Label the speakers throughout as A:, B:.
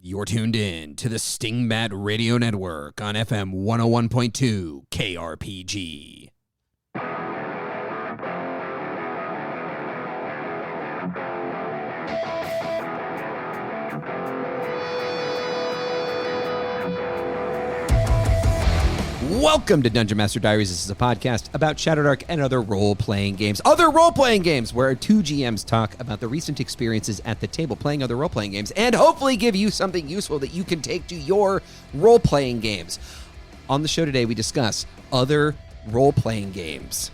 A: You're tuned in to the Stingbat Radio Network on FM 101.2 KRPG. Welcome to Dungeon Master Diaries. This is a podcast about Shadowdark and other role-playing games. Other role-playing games where two GMs talk about the recent experiences at the table playing other role-playing games and hopefully give you something useful that you can take to your role-playing games. On the show today, we discuss other role-playing games.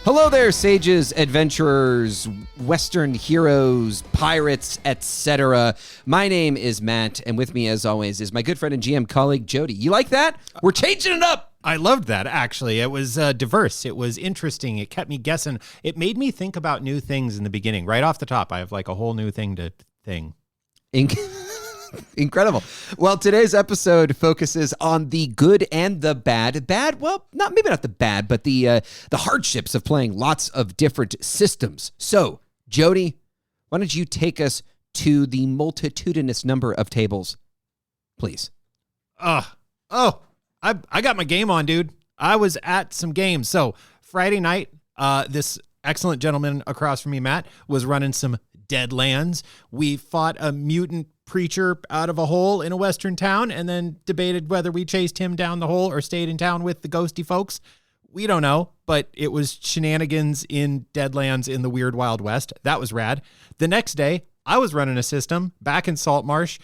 A: Hello there, sages, adventurers, Western heroes, pirates, etc. My name is Matt, and with me, as always, is my good friend and GM colleague, Jody. You like that? We're changing it up!
B: I loved that, actually. It was diverse. It was interesting. It kept me guessing. It made me think about new things in the beginning. Right off the top, I have like a whole new thing to thing.
A: Incredible. Well, today's episode focuses on the good and the bad. Bad, well, maybe not the bad, but the hardships of playing lots of different systems. So, Jody, why don't you take us to the multitudinous number of tables, please?
B: I got my game on, dude. I was at some games. So, Friday night, this excellent gentleman across from me, Matt, was running some Deadlands. We fought a mutant preacher out of a hole in a western town and then debated whether we chased him down the hole or stayed in town with the ghosty folks. We don't know, but it was shenanigans in Deadlands in the weird Wild West. That was rad. The next day, I was running a system back in Saltmarsh.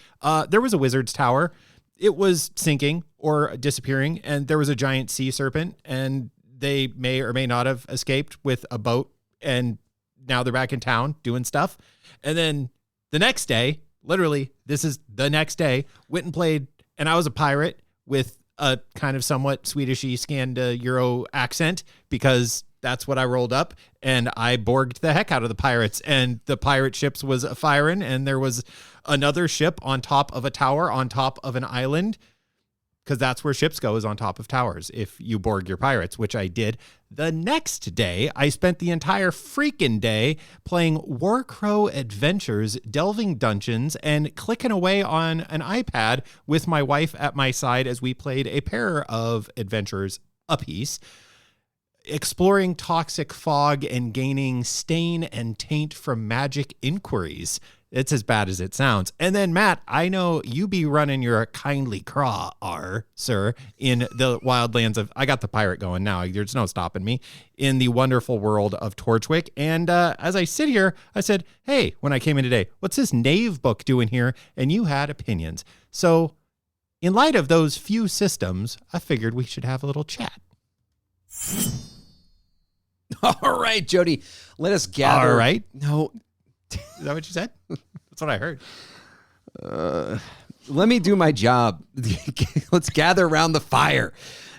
B: There was a wizard's tower. It was sinking or disappearing, and there was a giant sea serpent, and they may or may not have escaped with a boat, and now they're back in town doing stuff. And then the next day, literally, this is the next day, went and played, and I was a pirate with a kind of somewhat Swedishy Scand-Euro accent because that's what I rolled up, and I borged the heck out of the pirates, and the pirate ships was firing, and there was another ship on top of a tower on top of an island, because that's where ships go, is on top of towers if you borg your pirates, which I did. The next day, I spent the entire freaking day playing Warcrow Adventures, delving dungeons, and clicking away on an iPad with my wife at my side as we played a pair of adventures apiece, exploring toxic fog and gaining stain and taint from magic inquiries. It's as bad as it sounds. And then, Matt, I know you be running your kindly craw, sir, in the wildlands of... I got the pirate going now. There's no stopping me. In the wonderful world of Torchwick. And as I sit here, I said, hey, when I came in today, what's this knave book doing here? And you had opinions. So in light of those few systems, I figured we should have a little chat.
A: All right, Jody, let us gather...
B: All right.
A: No...
B: Is that what you said? That's what I heard.
A: Let me do my job. Let's gather around the fire,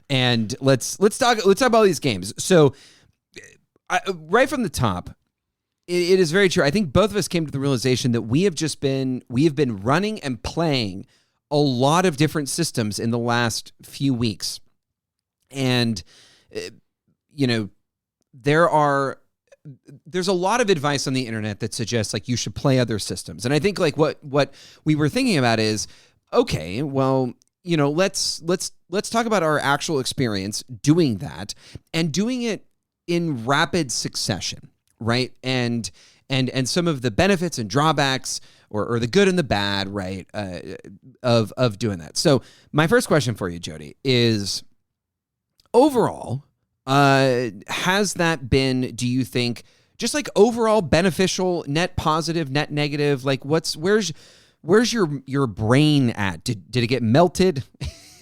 A: and let's talk about these games. So, right from the top, it is very true. I think both of us came to the realization that we have been running and playing a lot of different systems in the last few weeks, and there's a lot of advice on the internet that suggests like you should play other systems. And I think like what we were thinking about is, okay, well, let's talk about our actual experience doing that and doing it in rapid succession, right? And some of the benefits and drawbacks or the good and the bad, right, of doing that. So my first question for you, Jody, is overall, has that been, do you think, just like overall beneficial, net positive, net negative? Like where's your brain at? Did it get melted?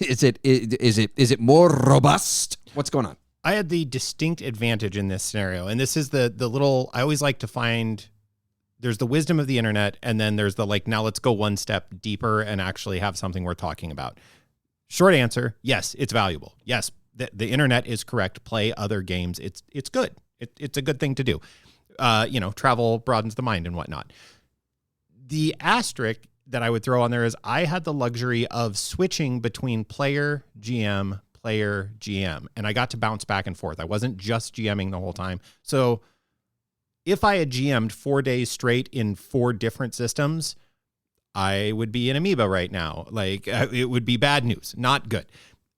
A: Is it more robust? What's going on?
B: I had the distinct advantage in this scenario, and this is the little, I always like to find, there's the wisdom of the internet, and then there's the like, now let's go one step deeper and actually have something we're talking about. Short answer, yes, it's valuable. Yes, the internet is correct. Play other games. It's good. It's a good thing to do. Travel broadens the mind and whatnot. The asterisk that I would throw on there is I had the luxury of switching between player, GM, and I got to bounce back and forth. I wasn't just GMing the whole time. So if I had GM'd 4 days straight in 4 different systems, I would be an amoeba right now. Like, it would be bad news, not good.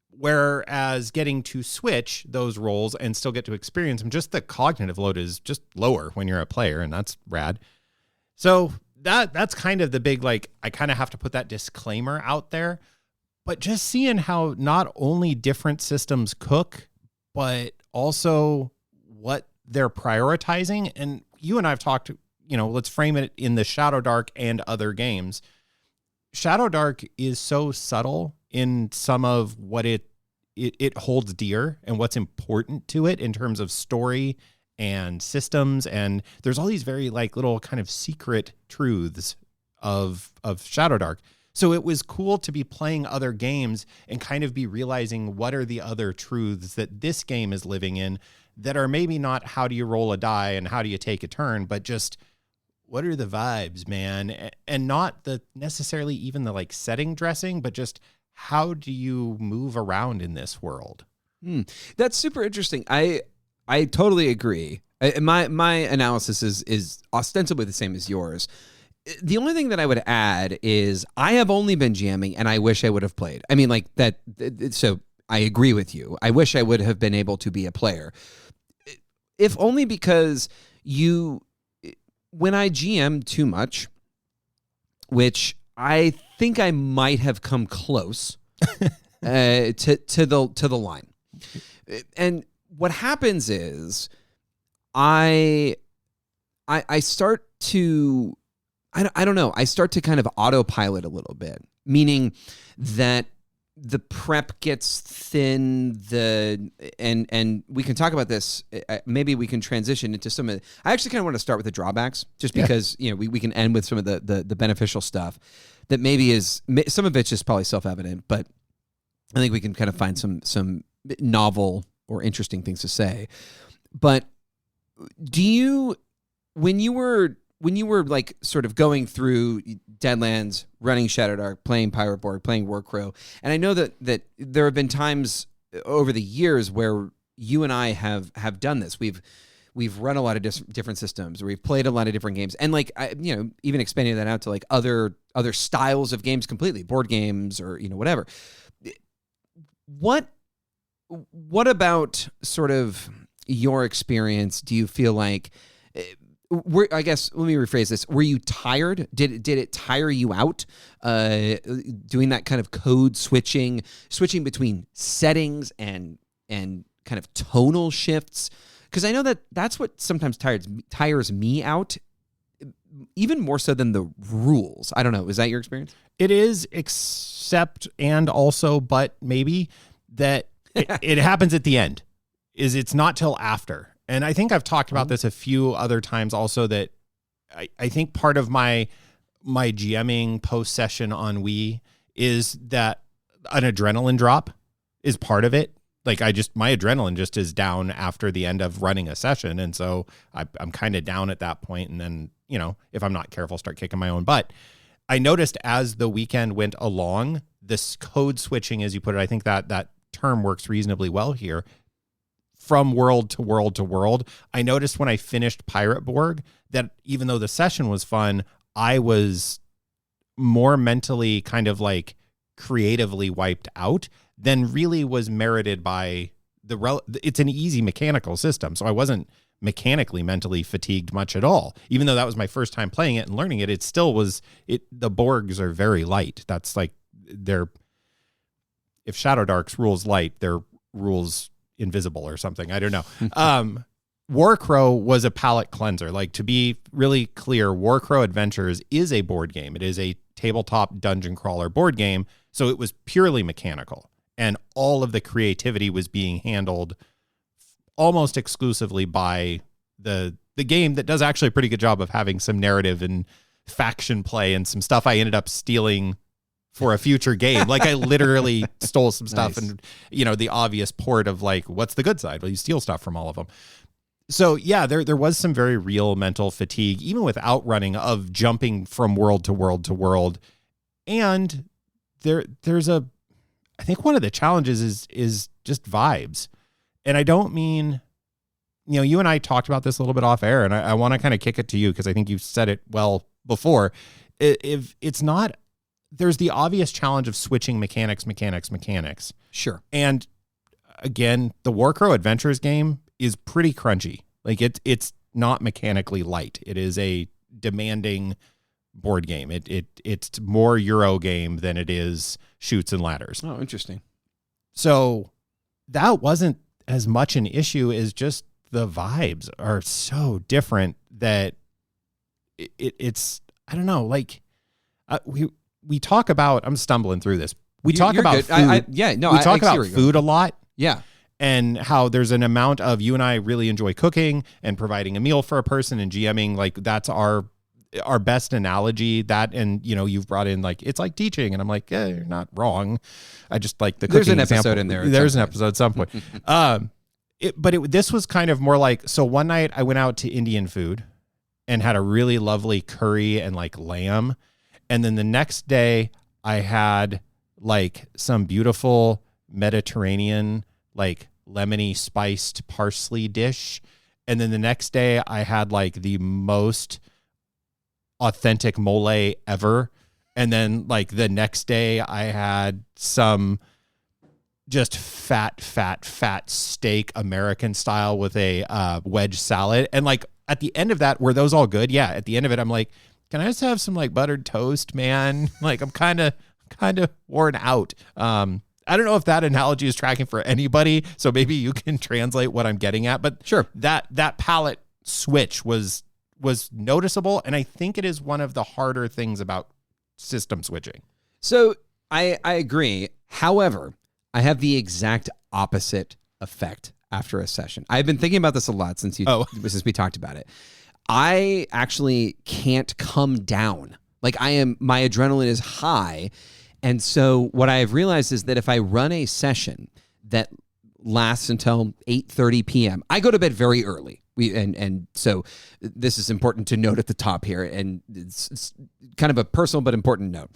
B: Whereas getting to switch those roles and still get to experience them, just the cognitive load is just lower when you're a player, and that's rad. So that's kind of the big, like, I kind of have to put that disclaimer out there. But just seeing how not only different systems cook, but also what they're prioritizing. And you and I have talked, let's frame it in the Shadowdark and other games. Shadowdark is so subtle in some of what it holds dear and what's important to it in terms of story and systems. And there's all these very like little kind of secret truths of Shadowdark. So it was cool to be playing other games and kind of be realizing what are the other truths that this game is living in that are maybe not how do you roll a die and how do you take a turn, but just what are the vibes, man? And not the necessarily even the like setting dressing, but just how do you move around in this world?
A: That's super interesting. I totally agree. My analysis is ostensibly the same as yours. The only thing that I would add is I have only been GMing and I wish I would have played. I mean, like that. So I agree with you. I wish I would have been able to be a player, if only because when I GM too much, which I think I might have come close to the line. And what happens is I start to I don't know. I start to kind of autopilot a little bit, meaning that the prep gets thin. And we can talk about this. Maybe we can transition into some of. I actually kind of want to start with the drawbacks, just because we can end with some of the beneficial stuff that maybe is some of it's just probably self-evident, but I think we can kind of find some novel or interesting things to say. But when you were like sort of going through Deadlands, running Shadowdark, playing Pirate Borg, playing Warcrow, and I know that there have been times over the years where you and I have done this. We've run a lot of different systems, or we've played a lot of different games, and like even expanding that out to like other styles of games completely, board games or whatever. What about sort of your experience do you feel like? I guess let me rephrase this. Were you tired? Did it tire you out doing that kind of code switching between settings and kind of tonal shifts? Because I know that's what sometimes tires me out, even more so than the rules. I don't know. Is that your experience?
B: It is, except and also, but maybe that it happens at the end. It's not till after. And I think I've talked about this a few other times also, that I think part of my GMing post-session on Wii is that an adrenaline drop is part of it. Like my adrenaline just is down after the end of running a session. And so I'm kind of down at that point. And then, if I'm not careful, start kicking my own butt. I noticed as the weekend went along, this code switching, as you put it, I think that term works reasonably well here. From world to world to world, I noticed when I finished Pirate Borg that even though the session was fun, I was more mentally kind of like creatively wiped out than really was merited by it's an easy mechanical system. So I wasn't mechanically mentally fatigued much at all. Even though that was my first time playing it and learning it, it still was the Borgs are very light. That's like if Shadowdark's rules light, their rules invisible or something. I don't know. Warcrow was a palate cleanser. Like, to be really clear, Warcrow Adventures is a board game. It is a tabletop dungeon crawler board game. So it was purely mechanical, and all of the creativity was being handled almost exclusively by the game that does actually a pretty good job of having some narrative and faction play and some stuff I ended up stealing for a future game. Like, I literally stole some stuff. Nice. And, the obvious port of like, what's the good side? Well, you steal stuff from all of them. So yeah, there was some very real mental fatigue, even with outrunning, of jumping from world to world to world. And I think one of the challenges is just vibes. And I don't mean you and I talked about this a little bit off air, and I want to kind of kick it to you because I think you said it well before. If it's not, there's the obvious challenge of switching mechanics.
A: Sure.
B: And again, the Warcrow Adventures game is pretty crunchy. Like it's not mechanically light. It is a demanding board game. It's more Euro game than it is Chutes and Ladders.
A: Oh, interesting.
B: So that wasn't as much an issue as just the vibes are so different that it's I don't know. Like we talk about. I'm stumbling through this. We talk
A: You're
B: about
A: good.
B: food.
A: We
B: talk about food a lot.
A: Yeah.
B: And how there's an amount of, you and I really enjoy cooking and providing a meal for a person and GMing. Like that's our best analogy. That, and you've brought in like, it's like teaching, and I'm like, yeah, you're not wrong. I just like the cooking.
A: There's an
B: example.
A: episode in there.
B: There's an episode at some point. This was kind of more like, so one night I went out to Indian food and had a really lovely curry and like lamb. And then the next day I had like some beautiful Mediterranean, like lemony spiced parsley dish. And then the next day I had like the most authentic mole ever. And then like the next day I had some just fat steak, American style with a wedge salad. And like at the end of that, were those all good? Yeah. At the end of it, I'm like, can I just have some like buttered toast, man? Like I'm kind of worn out. I don't know if that analogy is tracking for anybody, so maybe you can translate what I'm getting at. But
A: sure,
B: that palette switch was noticeable, and I think it is one of the harder things about system switching.
A: So I agree. However, I have the exact opposite effect after a session. I've been thinking about this a lot since since we talked about it. I actually can't come down. Like my adrenaline is high. And so what I have realized is that if I run a session that lasts until 8:30 p.m., I go to bed very early. And so this is important to note at the top here, and it's kind of a personal but important note.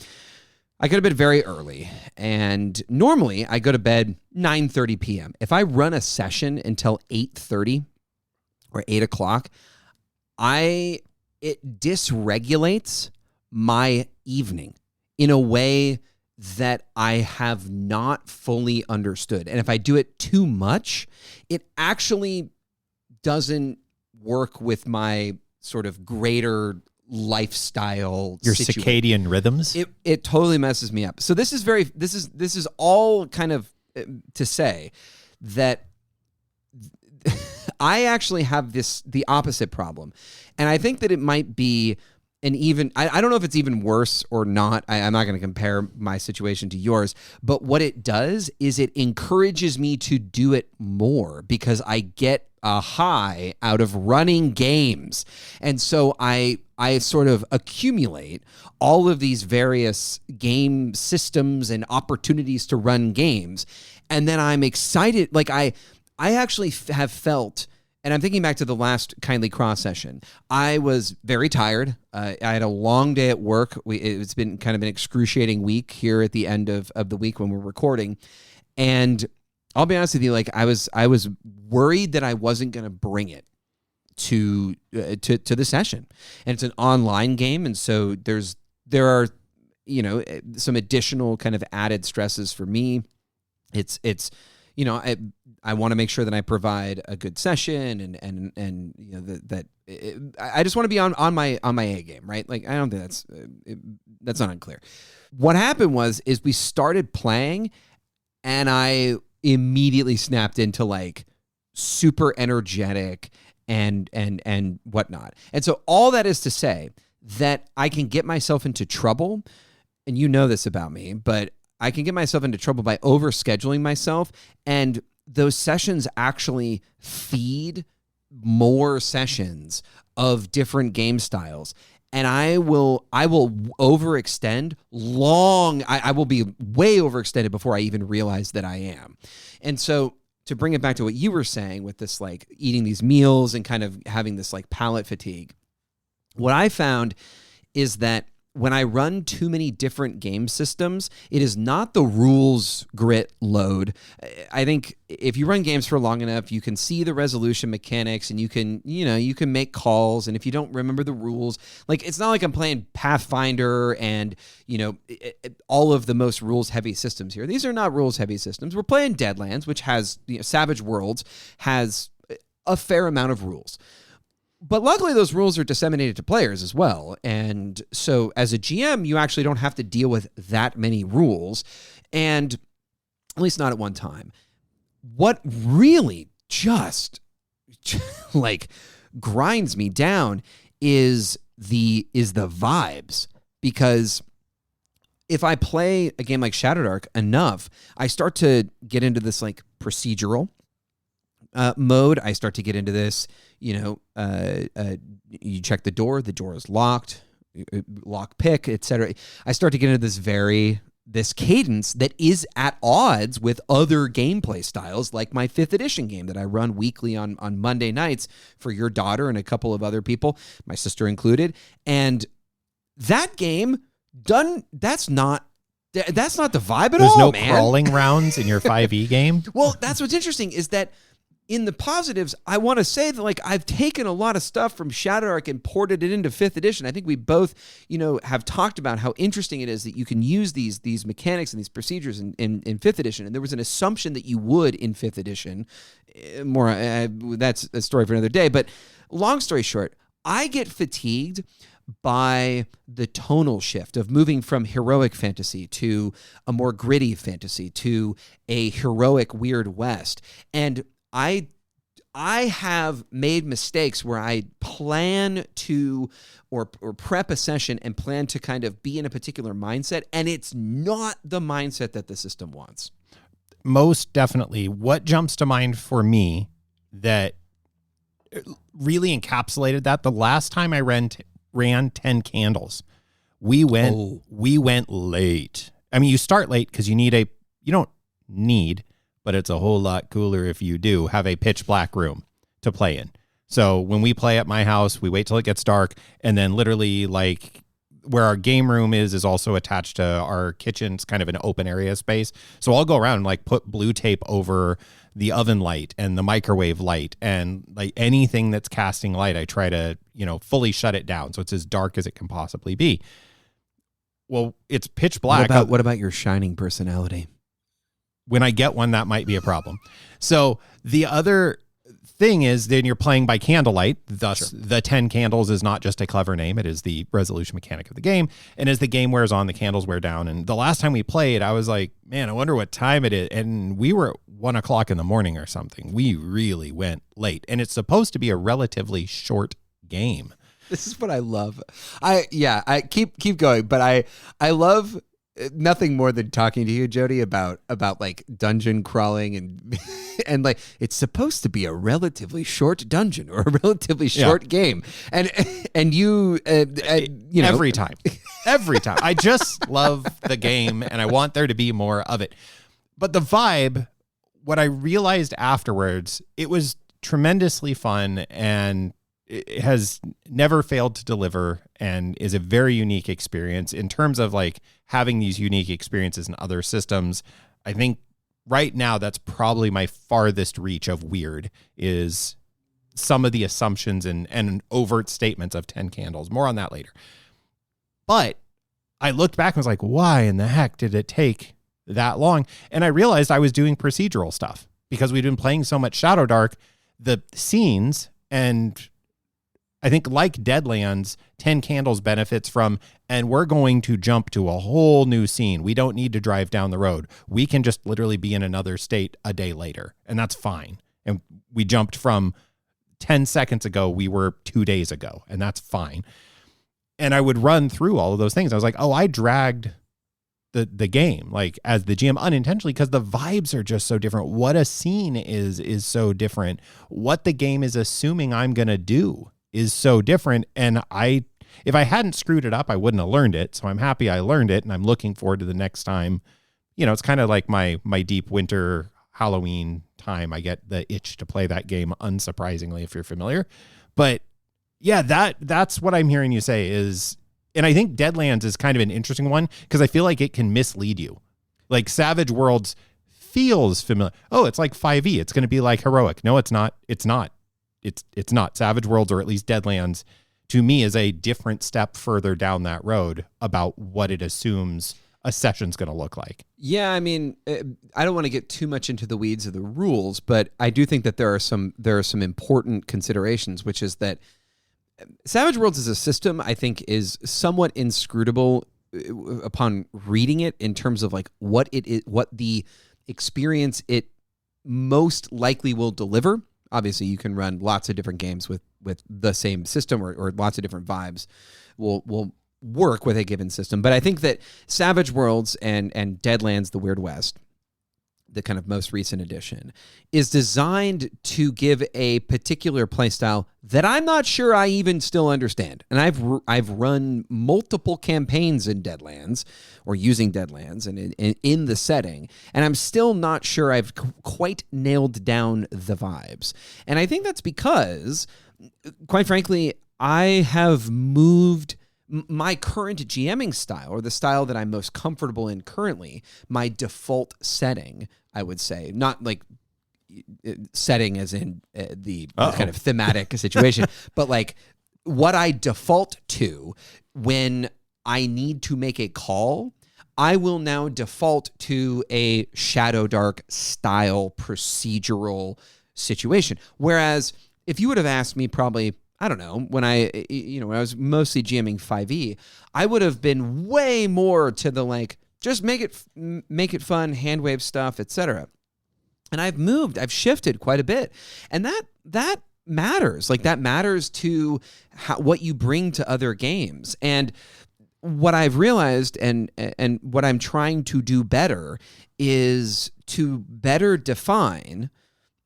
A: I go to bed very early, and normally I go to bed 9:30 p.m. If I run a session until 8:30 or 8 o'clock, it dysregulates my evening in a way that I have not fully understood. And if I do it too much, it actually doesn't work with my sort of greater lifestyle.
B: Your
A: situation.
B: circadian rhythms.
A: It totally messes me up. So this is all kind of to say that I actually have the opposite problem. And I think that it might be I don't know if it's even worse or not. I'm not going to compare my situation to yours, but what it does is it encourages me to do it more because I get a high out of running games. And so I sort of accumulate all of these various game systems and opportunities to run games. And then I'm excited. Like I actually have felt, and I'm thinking back to the last Kindly Cross session. I was very tired. I had a long day at work. It's been kind of an excruciating week here at the end of the week when we're recording. And I'll be honest with you, like I was worried that I wasn't going to bring it to the session. And it's an online game, and so there are some additional kind of added stresses for me. It's I want to make sure that I provide a good session and I just want to be on my A game, right? Like I don't think that's not unclear. What happened is we started playing and I immediately snapped into like super energetic and whatnot. And so all that is to say that I can get myself into trouble, and you know this about me, but I can get myself into trouble by overscheduling myself, and those sessions actually feed more sessions of different game styles. And I will overextend I will be way overextended before I even realize that I am. And so to bring it back to what you were saying with this, like eating these meals and kind of having this like palate fatigue, what I found is that when I run too many different game systems, it is not the rules grit load. I think if you run games for long enough, you can see the resolution mechanics and you can make calls. And if you don't remember the rules, like it's not like I'm playing Pathfinder and, all of the most rules heavy systems here. These are not rules heavy systems. We're playing Deadlands, which has, Savage Worlds has a fair amount of rules. But luckily, those rules are disseminated to players as well. And so as a GM, you actually don't have to deal with that many rules, and at least not at one time. What really just like grinds me down is the vibes, because if I play a game like Shadowdark enough, I start to get into this like procedural mode. I start to get into this, you check the door is locked, lock pick, etc. I start to get into this cadence that is at odds with other gameplay styles, like my 5th edition game that I run weekly on Monday nights for your daughter and a couple of other people, my sister included. And that game that's not the vibe at
B: There's
A: all,
B: no
A: man.
B: crawling rounds in your 5e game?
A: Well, that's what's interesting is that in the positives, I want to say that like I've taken a lot of stuff from Shadowdark and ported it into 5th edition. I think we both, have talked about how interesting it is that you can use these mechanics and these procedures in 5th edition. And there was an assumption that you would in 5th edition. That's a story for another day. But long story short, I get fatigued by the tonal shift of moving from heroic fantasy to a more gritty fantasy to a heroic Weird West. And I have made mistakes where I plan to or prep a session and plan to kind of be in a particular mindset, and it's not the mindset that the system wants.
B: Most definitely. What jumps to mind for me that really encapsulated that, the last time I ran 10 candles, we went late. I mean, you start late because you don't need, but it's a whole lot cooler if you do have a pitch black room to play in. So when we play at my house, we wait till it gets dark, and then literally like where our game room is also attached to our kitchen. It's kind of an open area space. So I'll go around and like put blue tape over the oven light and the microwave light, and like anything that's casting light, I try to, fully shut it down so it's as dark as it can possibly be. Well, it's pitch black.
A: What about your shining personality?
B: When I get one, that might be a problem. So the other thing is then you're playing by candlelight. Thus, sure, the 10 candles is not just a clever name. It is the resolution mechanic of the game. And as the game wears on, the candles wear down. And the last time we played, I was like, man, I wonder what time it is. And we were at 1 o'clock in the morning or something. We really went late. And it's supposed to be a relatively short game.
A: This is what I love. I keep going, but I love nothing more than talking to you, Jody, about like dungeon crawling and and like it's supposed to be a relatively short dungeon or a relatively short game, and you
B: every time I just love the game and I want there to be more of it. But the vibe, what I realized afterwards, it was tremendously fun and it has never failed to deliver and is a very unique experience in terms of like having these unique experiences in other systems. I think right now that's probably my farthest reach of weird is some of the assumptions and overt statements of 10 candles. More on that later. But I looked back and was like, why in the heck did it take that long? And I realized I was doing procedural stuff because we'd been playing so much Shadowdark. The scenes, and I think like Deadlands, 10 Candles benefits from, and we're going to jump to a whole new scene. We don't need to drive down the road. We can just literally be in another state a day later, and that's fine. And we jumped from 10 seconds ago, we were 2 days ago, and that's fine. And I would run through all of those things. I was like, oh, I dragged the game, like as the GM unintentionally, because the vibes are just so different. What a scene is so different. What the game is assuming I'm going to do is so different. And if I hadn't screwed it up, I wouldn't have learned it. So I'm happy I learned it, and I'm looking forward to the next time. You know, it's kind of like my deep winter Halloween time. I get the itch to play that game, unsurprisingly, if you're familiar. But yeah, that's what I'm hearing you say is And I think Deadlands is kind of an interesting one because I feel like it can mislead you. Like Savage Worlds feels familiar. Oh, it's like 5e. It's going to be like heroic. No, it's not. It's not. It's not. Savage Worlds, or at least Deadlands, to me is a different step further down that road about what it assumes a session's going to look like.
A: Yeah, I mean, I don't want to get too much into the weeds of the rules, but I do think that there are some important considerations, which is that Savage Worlds as a system, I think, is somewhat inscrutable upon reading it in terms of like what it is, what the experience it most likely will deliver. Obviously, you can run lots of different games with the same system, or lots of different vibes will work with a given system. But I think that Savage Worlds and Deadlands, the Weird West, the kind of most recent edition, is designed to give a particular playstyle that I'm not sure I even still understand. And I've run multiple campaigns in Deadlands, or using Deadlands, and in the setting, and I'm still not sure I've quite nailed down the vibes. And I think that's because, quite frankly, I have moved my current GMing style, or the style that I'm most comfortable in currently, my default setting, I would say, not like setting as in the kind of thematic situation, but like what I default to when I need to make a call, I will now default to a Shadowdark style procedural situation. Whereas if you would have asked me probably, I don't know, when I was mostly GMing 5e, I would have been way more to the like, just make it fun, hand wave stuff, etc. And I've shifted quite a bit. And that matters. Like, that matters to what you bring to other games. And what I've realized and what I'm trying to do better is to better define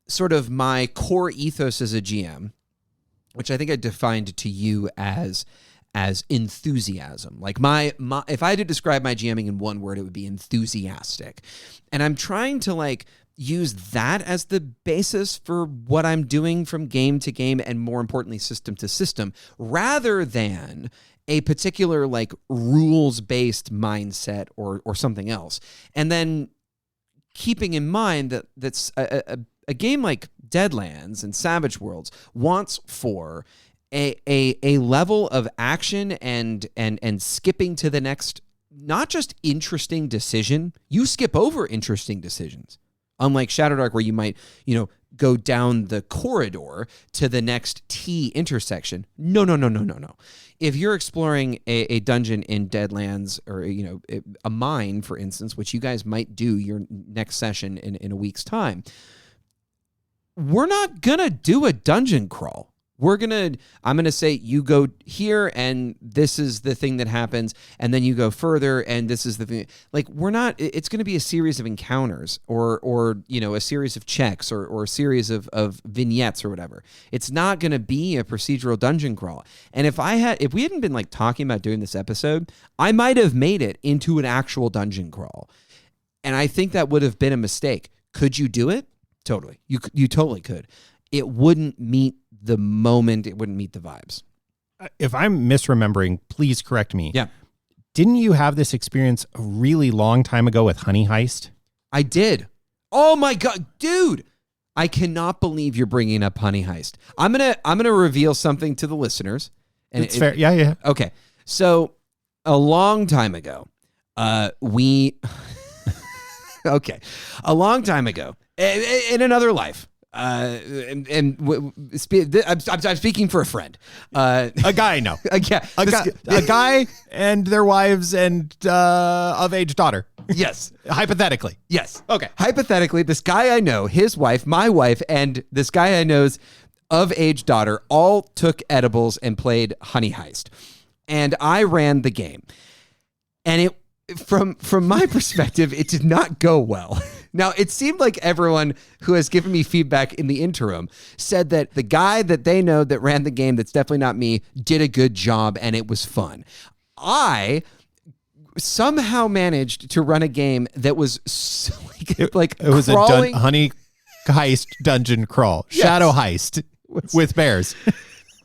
A: sort of my core ethos as a GM, which I think I defined to you as enthusiasm. Like my if I had to describe my GMing in one word, it would be enthusiastic. And I'm trying to like use that as the basis for what I'm doing from game to game, and more importantly, system to system, rather than a particular like rules-based mindset or something else. And then keeping in mind that that's a game like Deadlands and Savage Worlds wants for a level of action and skipping to the next, not just interesting decision. You skip over interesting decisions. Unlike Shadowdark, where you might, go down the corridor to the next T intersection. No. If you're exploring a dungeon in Deadlands, or a mine, for instance, which you guys might do your next session in a week's time, we're not gonna do a dungeon crawl. I'm gonna say you go here and this is the thing that happens, and then you go further and this is the thing. Like, it's gonna be a series of encounters or a series of checks or a series of vignettes or whatever. It's not gonna be a procedural dungeon crawl. And if we hadn't been like talking about doing this episode, I might have made it into an actual dungeon crawl. And I think that would have been a mistake. Could you do it? Totally. You totally could. It wouldn't meet the moment. It wouldn't meet the vibes.
B: If I'm misremembering, please correct me.
A: Yeah.
B: Didn't you have this experience a really long time ago with Honey Heist?
A: I did. Oh my God, dude. I cannot believe you're bringing up Honey Heist. I'm going to reveal something to the listeners. And
B: it's fair. Yeah.
A: Okay. So a long time ago, a long time ago, in another life, I'm speaking for a friend,
B: a guy I know, a guy and their wives and of age daughter.
A: Yes,
B: hypothetically.
A: Yes.
B: Okay.
A: Hypothetically, this guy I know, his wife, my wife, and this guy I know's of age daughter all took edibles and played Honey Heist, and I ran the game, and it. From my perspective, it did not go well. Now, it seemed like everyone who has given me feedback in the interim said that the guy that they know that ran the game, that's definitely not me, did a good job and it was fun. I somehow managed to run a game that was
B: it was a Honey Heist dungeon crawl, yes. Shadow Heist with bears.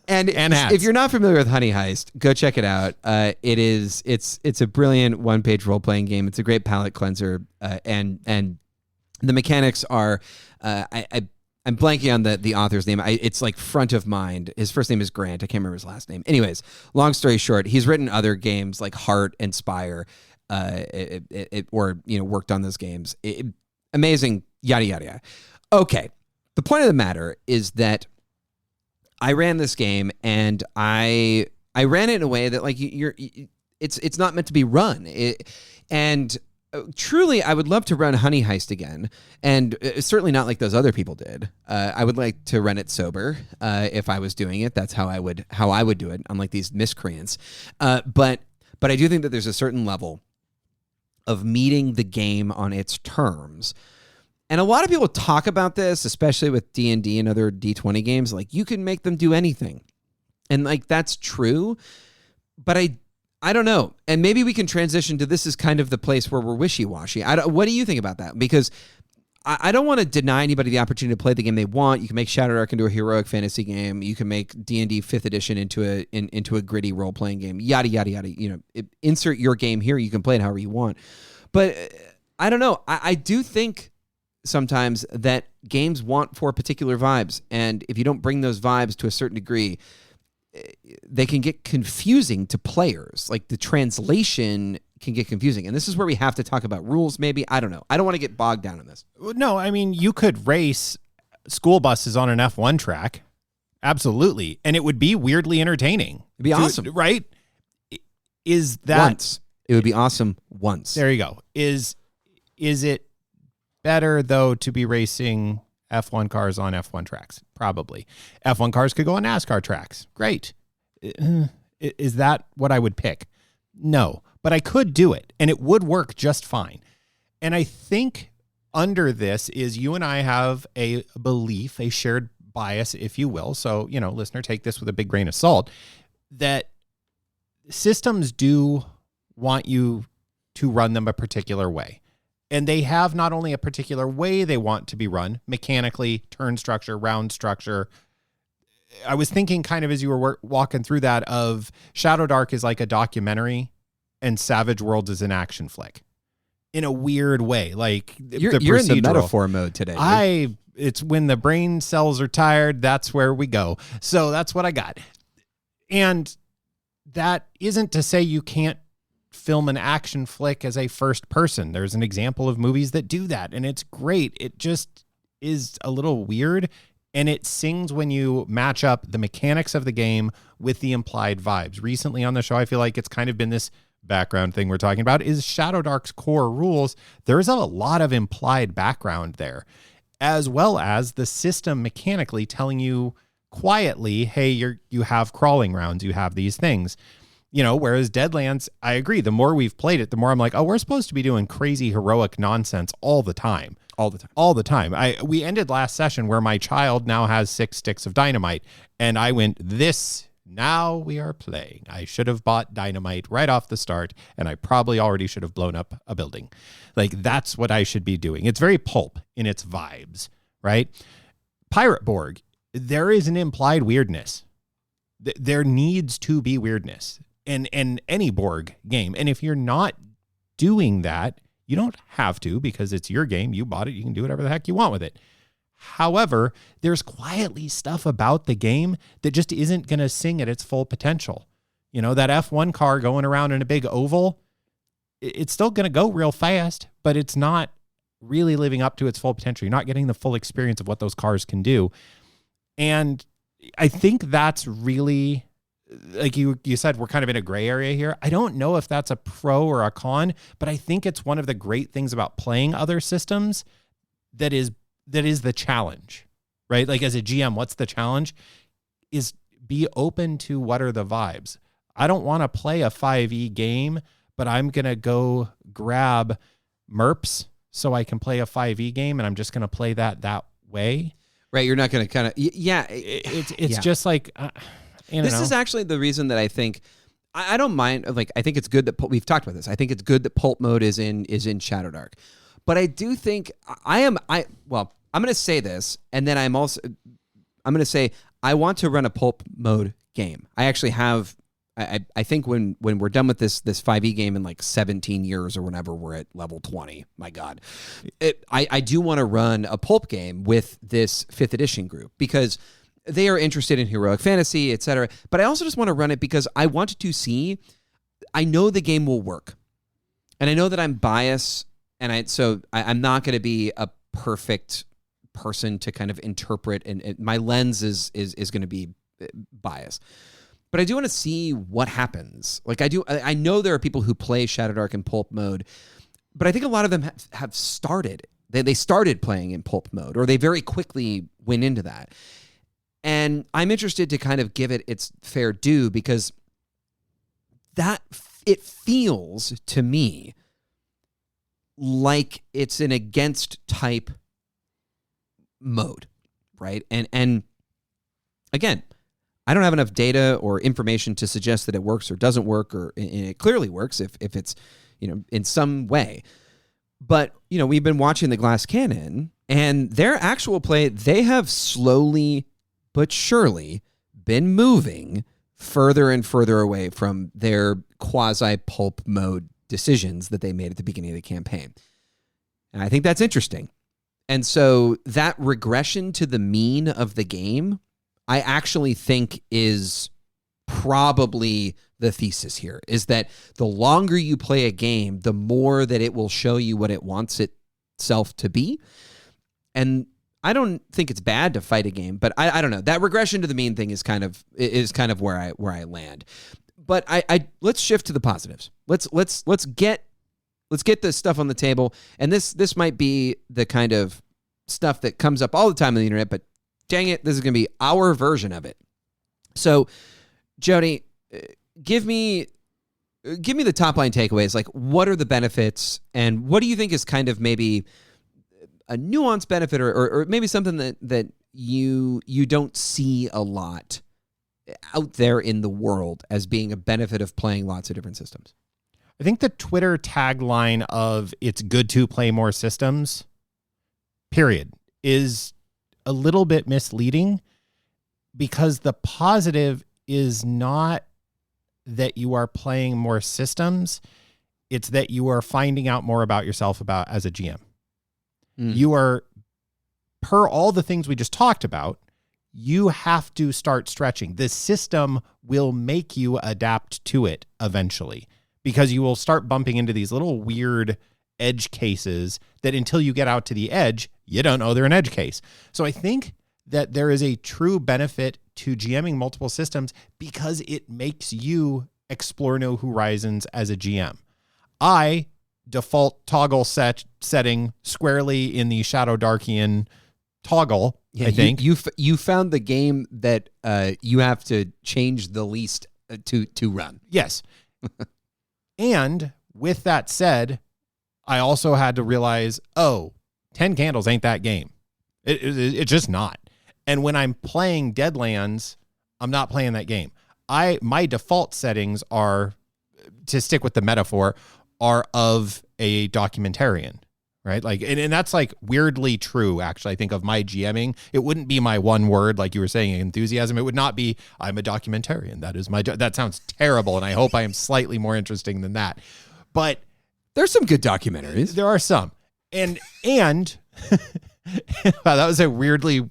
A: And
B: hats.
A: if you're not familiar with Honey Heist, go check it out. It's a brilliant one-page role-playing game. It's a great palate cleanser, and the mechanics are. I'm blanking on the author's name. It's like front of mind. His first name is Grant. I can't remember his last name. Anyways, long story short, he's written other games like Heart and Spire, worked on those games. Amazing, yada yada yada. Okay, the point of the matter is that I ran this game and I ran it in a way that like it's not meant to be run. Truly, I would love to run Honey Heist again, and certainly not like those other people did. I would like to run it sober if I was doing it. That's how I would do it, unlike these miscreants. But I do think that there's a certain level of meeting the game on its terms. And a lot of people talk about this, especially with D&D and other D20 games, like you can make them do anything. And like that's true, but I don't know. And maybe we can transition to this is kind of the place where we're wishy-washy. What do you think about that? Because I don't want to deny anybody the opportunity to play the game they want. You can make Shadowdark into a heroic fantasy game. You can make D&D 5th edition into a gritty role-playing game. Yada, yada, yada. Insert your game here. You can play it however you want. But I don't know. I do think sometimes that games want for particular vibes. And if you don't bring those vibes to a certain degree, they can get confusing to players. Like the translation can get confusing. And this is where we have to talk about rules, maybe. I don't know. I don't want to get bogged down in this.
B: No, I mean, you could race school buses on an F1 track. Absolutely. And it would be weirdly entertaining.
A: It'd be awesome.
B: Right? Is that...
A: Once. It would be awesome once.
B: There you go. Is it better, though, to be racing F1 cars on F1 tracks? Probably. F1 cars could go on NASCAR tracks. Great. Is that what I would pick? No. But I could do it, and it would work just fine. And I think under this is you and I have a belief, a shared bias, if you will. So, listener, take this with a big grain of salt, that systems do want you to run them a particular way. And they have not only a particular way they want to be run, mechanically, turn structure, round structure. I was thinking kind of as you were walking through that of Shadowdark is like a documentary and Savage Worlds is an action flick in a weird way. Like
A: you're in the metaphor mode today.
B: It's when the brain cells are tired, that's where we go. So that's what I got. And that isn't to say you can't film an action flick as a first person. There's an example of movies that do that, and it's great. It just is a little weird, and it sings when you match up the mechanics of the game with the implied vibes. Recently on the show, I feel like it's kind of been this background thing we're talking about is Shadowdark's core rules. There's a lot of implied background there, as well as the system mechanically telling you quietly, hey, you have crawling rounds, you have these things. Whereas Deadlands, I agree, the more we've played it, the more I'm like, oh, we're supposed to be doing crazy heroic nonsense all the time. All the time. We ended last session where my child now has 6 sticks of dynamite, and I went, now we are playing. I should have bought dynamite right off the start, and I probably already should have blown up a building. Like, that's what I should be doing. It's very pulp in its vibes, right? Pirate Borg, there is an implied weirdness. There needs to be weirdness in any Borg game. And if you're not doing that, you don't have to, because it's your game. You bought it. You can do whatever the heck you want with it. However, there's quietly stuff about the game that just isn't going to sing at its full potential. That F1 car going around in a big oval, it's still going to go real fast, but it's not really living up to its full potential. You're not getting the full experience of what those cars can do. And I think that's really, like you said, we're kind of in a gray area here. I don't know if that's a pro or a con, but I think it's one of the great things about playing other systems that is the challenge, right? Like as a GM, what's the challenge? Is be open to what are the vibes. I don't want to play a 5e game, but I'm going to go grab MERPs so I can play a 5e game, and I'm just going to play that way.
A: Right, you're not going to kind of... Yeah.
B: It's just like...
A: This is actually the reason that I think... I don't mind... Like, I think it's good that... We've talked about this. I think it's good that pulp mode is in Shadowdark. But I do think... I'm going to say this, and then I'm going to say I want to run a pulp mode game. I actually have. I think when we're done with this 5e game in like 17 years or whenever we're at level 20, my God, I do want to run a pulp game with this 5th edition group because they are interested in heroic fantasy, etc. But I also just want to run it because I wanted to see. I know the game will work, and I know that I'm biased, and I'm not going to be a perfect person to kind of interpret, and my lens is going to be biased. But I do want to see what happens. Like I know there are people who play Shadowdark in pulp mode, but I think a lot of them have started. They started playing in pulp mode, or they very quickly went into that. And I'm interested to kind of give it its fair due because that it feels to me like it's an against type mode, right? And again, I don't have enough data or information to suggest that it works or doesn't work, or it clearly works if it's, in some way. But, we've been watching the Glass Cannon, and their actual play, they have slowly but surely been moving further and further away from their quasi-pulp mode decisions that they made at the beginning of the campaign. And I think that's interesting. And so that regression to the mean of the game, I actually think is probably the thesis here, is that the longer you play a game, the more that it will show you what it wants itself to be. And I don't think it's bad to fight a game, but I don't know. That regression to the mean thing is kind of where I land. But I let's shift to the positives. Let's get this stuff on the table. And this might be the kind of stuff that comes up all the time on the internet, but dang it, this is going to be our version of it. So, Jody, give me the top line takeaways. Like, what are the benefits, and what do you think is kind of maybe a nuanced benefit, or maybe something that you don't see a lot out there in the world as being a benefit of playing lots of different systems?
B: I think the Twitter tagline of "it's good to play more systems," period, is a little bit misleading, because the positive is not that you are playing more systems. It's that you are finding out more about yourself as a GM. You are, per all the things we just talked about, you have to start stretching. The system will make you adapt to it eventually, because you will start bumping into these little weird edge cases that until you get out to the edge, you don't know they're an edge case. So I think that there is a true benefit to GMing multiple systems because it makes you explore new horizons as a GM. I default toggle setting squarely in the Shadowdarkian toggle.
A: Yeah,
B: I think
A: you found the game that you have to change the least to run.
B: Yes. And with that said, I also had to realize, 10 Candles ain't that game. It's just not. And when I'm playing Deadlands, I'm not playing that game. My default settings are, to stick with the metaphor, are of a documentarian, right? Like, and that's like weirdly true, actually, I think, of my GMing. It wouldn't be my one word, like you were saying, enthusiasm. It would not be, I'm a documentarian. That is that sounds terrible. And I hope I am slightly more interesting than that. But
A: there's some good documentaries.
B: There are some. And wow, that was a weirdly,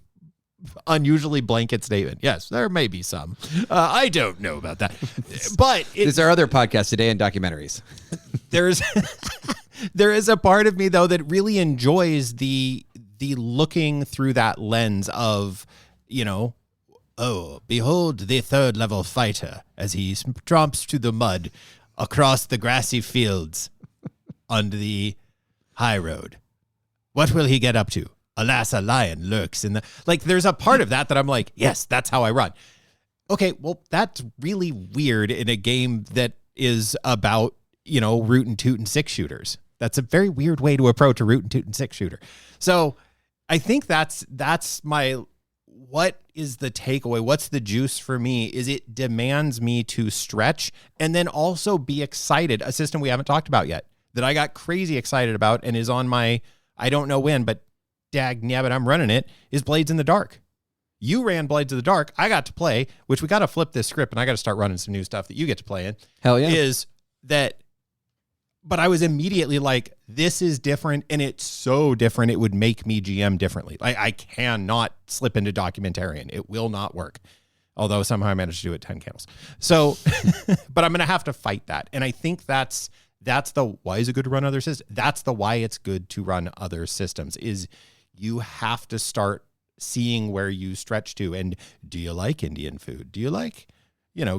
B: unusually blanket statement. Yes, there may be some. I don't know about that. But
A: there's our other podcast today in documentaries.
B: There is a part of me, though, that really enjoys the looking through that lens of, behold the 3rd level fighter as he tromps to the mud across the grassy fields on the high road. What will he get up to? Alas, a lion lurks in the... Like, there's a part of that I'm like, yes, that's how I run. Okay, well, that's really weird in a game that is about, root and toot and 6-shooters. That's a very weird way to approach a root and toot and 6-shooter. So I think that's my... What is the takeaway? What's the juice for me is it demands me to stretch and then also be excited. A system we haven't talked about yet that I got crazy excited about and is on my... I don't know when, but dag nabbit, I'm running it, is Blades in the Dark. You ran Blades of the Dark. I got to play, which we got to flip this script and I got to start running some new stuff that you get to play in.
A: Hell yeah.
B: Is that, but I was immediately like, this is different and it's so different. It would make me GM differently. I cannot slip into documentarian. It will not work. Although somehow I managed to do it 10 candles. So, but I'm going to have to fight that. And I think that's the why is it good to run other systems? That's the why it's good to run other systems is you have to start seeing where you stretch to. And do you like Indian food? Do you like,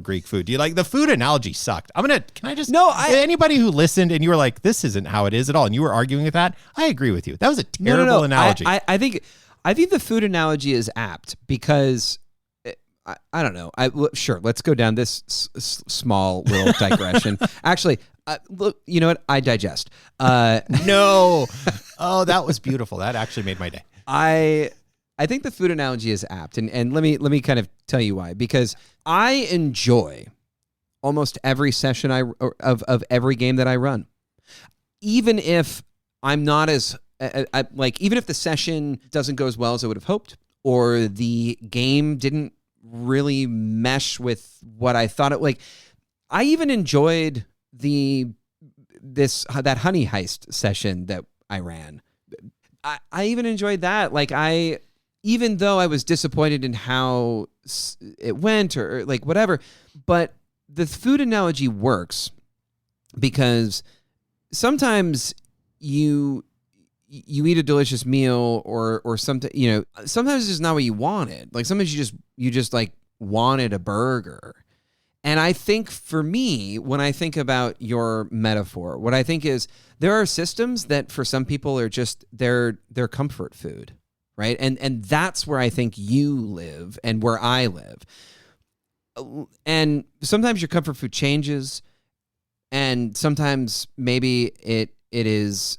B: Greek food? Do you like the food analogy sucked? Anybody who listened and you were like, this isn't how it is at all. And you were arguing with that. I agree with you. That was a terrible analogy.
A: I think the food analogy is apt because I don't know. Sure. Let's go down this small little digression. Actually, look, you know what? I digest.
B: No. Oh, that was beautiful. That actually made my day.
A: I think the food analogy is apt, and let me kind of tell you why. Because I enjoy almost every session of every game that I run, even if I'm not as even if the session doesn't go as well as I would have hoped, or the game didn't really mesh with what I thought it like. I even enjoyed that honey heist session that I ran. I even enjoyed that. Even though I was disappointed in how it went or like whatever, but the food analogy works because sometimes you eat a delicious meal or something, sometimes it's not what you wanted. Like sometimes you just like wanted a burger. And I think for me, when I think about your metaphor, what I think is there are systems that for some people are just their comfort food, right? And that's where I think you live and where I live. And sometimes your comfort food changes, and sometimes maybe it is,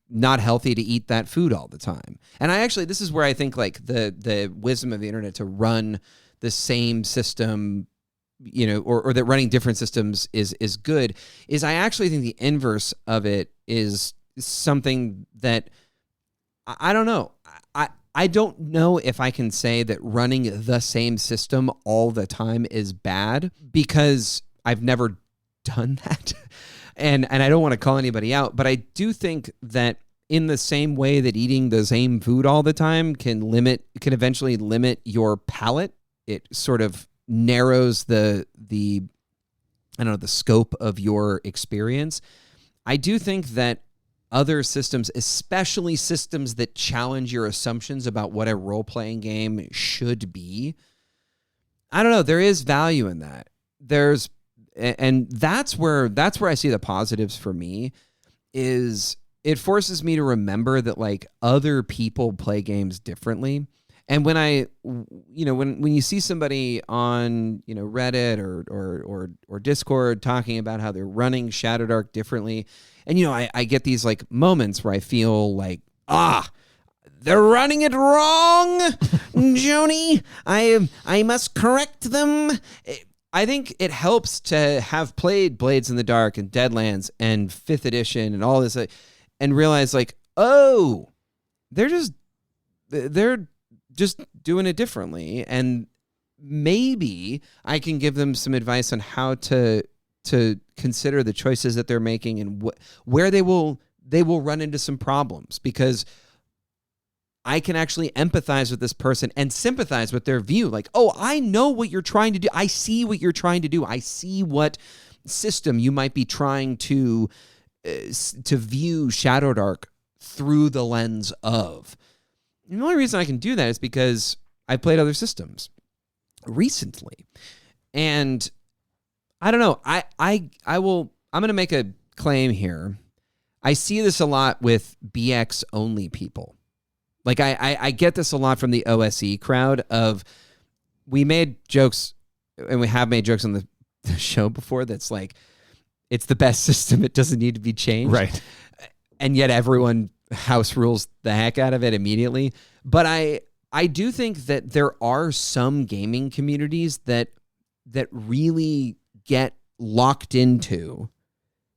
A: not healthy to eat that food all the time. And this is where I think like the wisdom of the internet to run the same system, or that running different systems is good, is I actually think the inverse of it is something that I don't know. I don't know if I can say that running the same system all the time is bad because I've never done that. And I don't want to call anybody out, but I do think that in the same way that eating the same food all the time can eventually limit your palate, it sort of narrows the scope of your experience. I do think that other systems, especially systems that challenge your assumptions about what a role-playing game should be, I don't know, there is value in that. And that's where I see the positives for me, is it forces me to remember that like other people play games differently. And when when you see somebody on, Reddit or Discord talking about how they're running Shadowdark differently, and I get these like moments where I feel like, they're running it wrong, Joni. I must correct them. I think it helps to have played Blades in the Dark and Deadlands and 5th edition and all this, and realize like, oh, they're just doing it differently, and maybe I can give them some advice on how to consider the choices that they're making and where they will run into some problems, because I can actually empathize with this person and sympathize with their view. Like, oh, I know what you're trying to do. I see what you're trying to do. I see what system you might be trying to view Shadowdark through the lens of. And the only reason I can do that is because I played other systems recently. And I don't know. I'm going to make a claim here. I see this a lot with BX only people. Like I get this a lot from the OSE crowd of, we made jokes, and we have made jokes on the show before that's like, it's the best system, it doesn't need to be changed.
B: Right.
A: And yet everyone house rules the heck out of it immediately. But I do think that there are some gaming communities that really get locked into,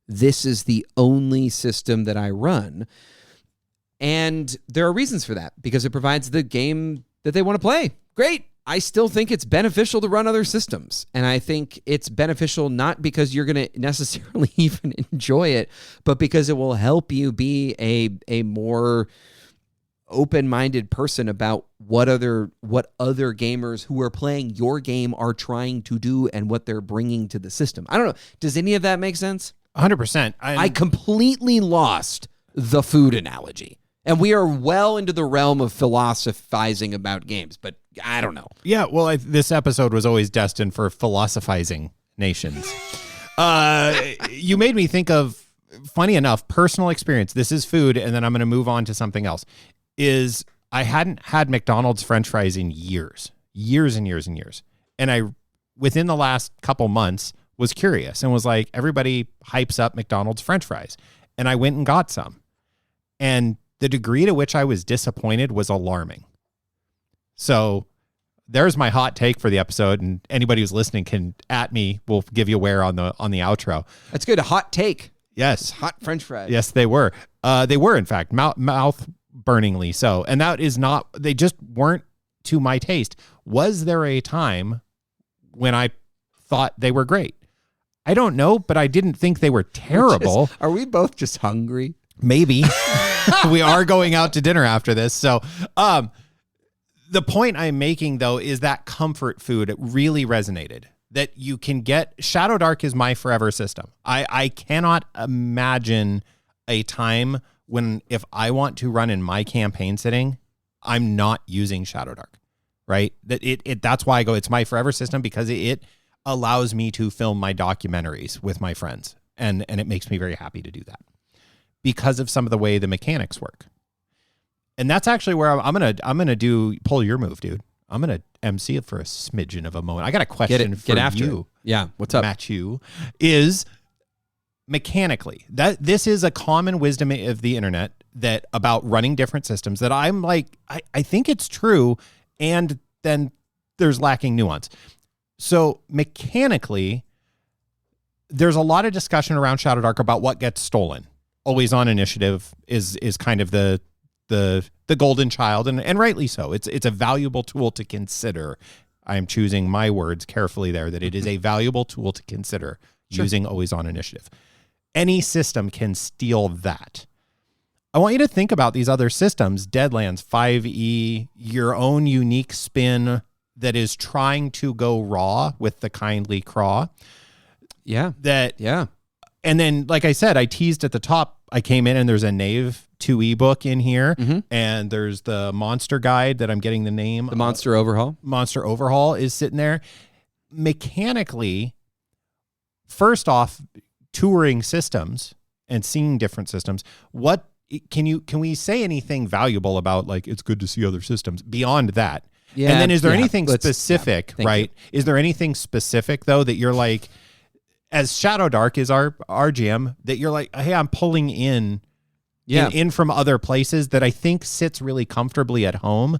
A: this is the only system that I run. And there are reasons for that, because it provides the game that they want to play. Great. I still think it's beneficial to run other systems. And I think it's beneficial not because you're going to necessarily even enjoy it, but because it will help you be a more open-minded person about what other gamers who are playing your game are trying to do and what they're bringing to the system. I don't know. Does any of that make sense?
B: 100%.
A: I completely lost the food analogy. And we are well into the realm of philosophizing about games, but I don't know.
B: Yeah, well, this episode was always destined for philosophizing nations. You made me think of, funny enough, personal experience. This is food, and then I'm going to move on to something else. Is I hadn't had McDonald's French fries in years and years and years. And I, within the last couple months, was curious and was like, everybody hypes up McDonald's French fries. And I went and got some. And the degree to which I was disappointed was alarming. So there's my hot take for the episode, and anybody who's listening can at me. We'll give you where on the outro.
A: That's good. A hot take.
B: Yes,
A: hot French fries.
B: Yes, they were. They were, in fact, mouth burningly so. And that is not. They just weren't to my taste. Was there a time when I thought they were great? I don't know, but I didn't think they were terrible.
A: Are we both just hungry?
B: Maybe. We are going out to dinner after this. So, the point I'm making, though, is that comfort food really resonated. That you can get. Shadowdark is my forever system. I cannot imagine a time when, if I want to run in my campaign setting, I'm not using Shadowdark, right? That's why I go, it's my forever system, because it allows me to film my documentaries with my friends. And it makes me very happy to do that because of some of the way the mechanics work. And that's actually where I'm gonna pull your move, dude. I'm gonna MC it for a smidgen of a moment. I got a question for you.
A: Yeah, what's up,
B: Matthew? Is mechanically that this is a common wisdom of the internet that about running different systems that I'm like, I think it's true, and then there's lacking nuance. So mechanically, there's a lot of discussion around Shadowdark about what gets stolen. Always on initiative is kind of the golden child, and rightly so. It's a valuable tool to consider. I'm choosing my words carefully there, that it is a valuable tool to consider using always on initiative. Any system can steal that. I want you to think about these other systems, Deadlands, 5e, your own unique spin that is trying to go raw with the kindly craw.
A: Yeah.
B: And then, like I said, I teased at the top, I came in and there's a Knave 2e book in here, and there's the monster guide that I'm getting the name.
A: The Monster Overhaul.
B: Monster Overhaul is sitting there. Mechanically, first off, touring systems and seeing different systems, can we say anything valuable about, like, it's good to see other systems beyond that? Yeah. And then is there anything specific, right? Is there anything specific, though, that you're like, as Shadowdark is our GM, that you're like, hey, I'm pulling in from other places that I think sits really comfortably at home